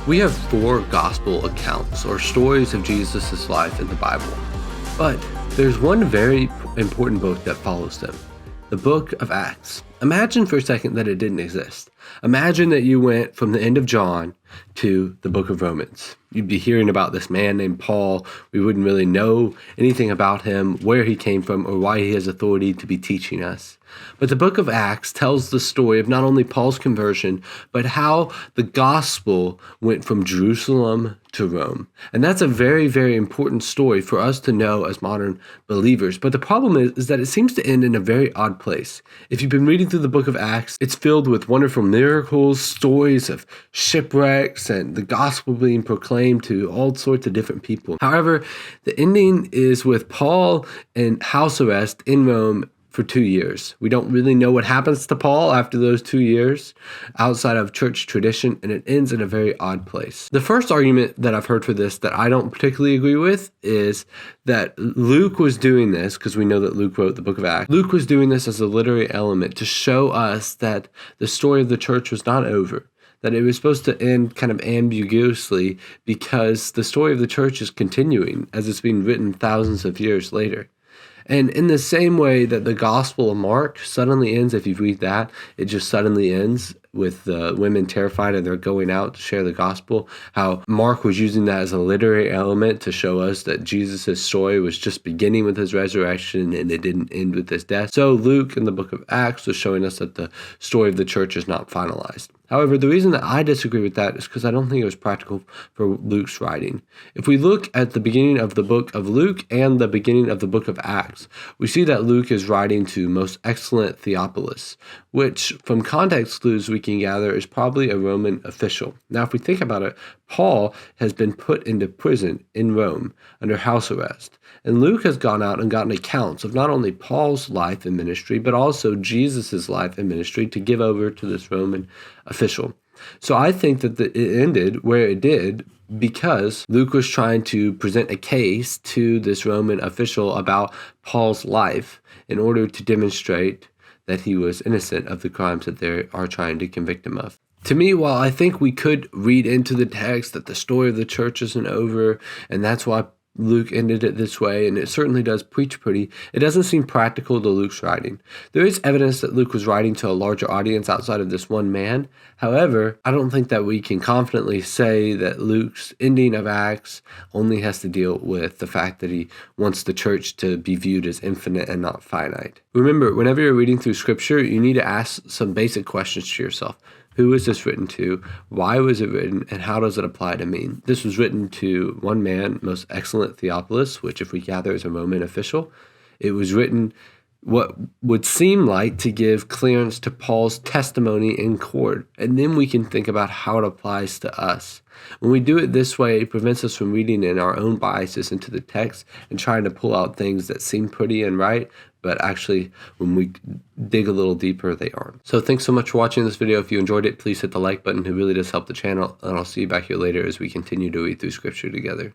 We have four gospel accounts or stories of Jesus' life in the Bible, but there's one very important book that follows them, the book of Acts. Imagine for a second that it didn't exist. Imagine that you went from the end of John to the book of Romans. You'd be hearing about this man named Paul. We wouldn't really know anything about him, where he came from, or why he has authority to be teaching us. But the book of Acts tells the story of not only Paul's conversion, but how the gospel went from Jerusalem to Rome. And that's a very, very important story for us to know as modern believers. But the problem is that it seems to end in a very odd place. If you've been reading through the book of Acts, it's filled with wonderful miracles, stories of shipwrecks, and the gospel being proclaimed to all sorts of different people. However, the ending is with Paul in house arrest in Rome for 2 years. We don't really know what happens to Paul after those 2 years outside of church tradition, and it ends in a very odd place. The first argument that I've heard for this that I don't particularly agree with is that Luke was doing this, because we know that Luke wrote the book of Acts. Luke was doing this as a literary element to show us that the story of the church was not over, that it was supposed to end kind of ambiguously because the story of the church is continuing as it's being written thousands of years later. And in the same way that the Gospel of Mark suddenly ends, if you read that, it just suddenly ends with the women terrified and they're going out to share the gospel, how Mark was using that as a literary element to show us that Jesus' story was just beginning with his resurrection and it didn't end with his death. So Luke in the book of Acts was showing us that the story of the church is not finalized. However, the reason that I disagree with that is because I don't think it was practical for Luke's writing. If we look at the beginning of the book of Luke and the beginning of the book of Acts, we see that Luke is writing to most excellent Theophilus, which from context clues we can gather is probably a Roman official. Now, if we think about it, Paul has been put into prison in Rome under house arrest. And Luke has gone out and gotten accounts of not only Paul's life and ministry, but also Jesus' life and ministry to give over to this Roman official. So I think that it ended where it did because Luke was trying to present a case to this Roman official about Paul's life in order to demonstrate that he was innocent of the crimes that they are trying to convict him of. To me, while I think we could read into the text that the story of the church isn't over, and that's why Luke ended it this way, and it certainly does preach pretty, it doesn't seem practical to Luke's writing. There is evidence that Luke was writing to a larger audience outside of this one man. However, I don't think that we can confidently say that Luke's ending of Acts only has to deal with the fact that he wants the church to be viewed as infinite and not finite. Remember, whenever you're reading through scripture, you need to ask some basic questions to yourself. Who was this written to? Why was it written? And how does it apply to me? This was written to one man, most excellent Theophilus, which if we gather is a Roman official. It was written what would seem like to give clearance to Paul's testimony in court. And then we can think about how it applies to us. When we do it this way, it prevents us from reading in our own biases into the text and trying to pull out things that seem pretty and right, but actually when we dig a little deeper, they aren't. So thanks so much for watching this video. If you enjoyed it, please hit the like button. It really does help the channel, and I'll see you back here later as we continue to read through scripture together.